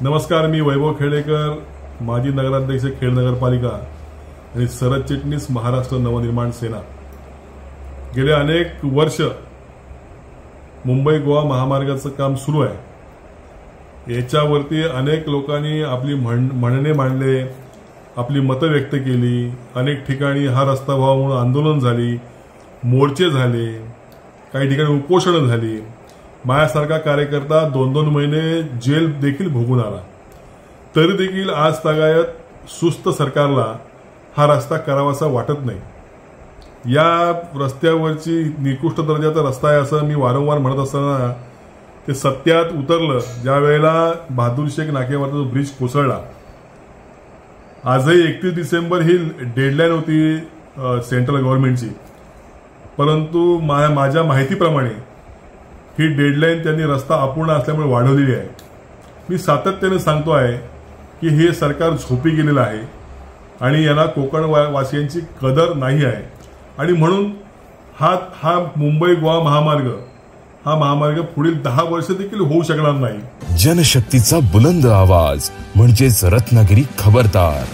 नमस्कार, मी वैभव खेडेकर, माजी नगराध्यक्ष खेड नगरपालिका आणि सरचिटणीस महाराष्ट्र नवनिर्माण सेना। गेले अनेक वर्ष मुंबई गोवा महामार्गाचं काम सुरू आहे। याच्यावरती अनेक लोकांनी आपली म्हणणे मांडले, आपली मतं व्यक्त केली। अनेक ठिकाणी हा रस्ता व्हावा म्हणून आंदोलन झाली, मोर्चे झाले, काही ठिकाणी उपोषण झाली। माझ्यासारखा कार्यकर्ता 2-2 महिने जेल देखील भोगून आला, तरी देखील आज तागायत सुस्त सरकारला हा रस्ता करावासा वाटत नाही। या रस्त्यावरची निकृष्ट दर्जाचा रस्ता आहे असं मी वारंवार म्हणत असताना ते सत्यात उतरलं ज्या वेळेला बहादूर शेख नाक्यावरचा जो ब्रिज कोसळला। आजही 31 डिसेंबर ही डेडलाईन होती सेंट्रल गव्हर्नमेंटची, परंतु माझ्या माहितीप्रमाणे ही डेडलाईन त्यांनी रस्ता अपूर्ण असल्यामुळे वाढवलेली आहे। मी सातत्याने सांगतो आहे की हे सरकार झोपी गेलेलं आहे आणि याला कोकण वासियांची कदर नाही आहे आणि म्हणून हा मुंबई गोवा महामार्ग पुढील 10 वर्ष देखील होऊ शकणार नाही। जनशक्तीचा बुलंद आवाज म्हणजेच रत्नागिरी खबरदार।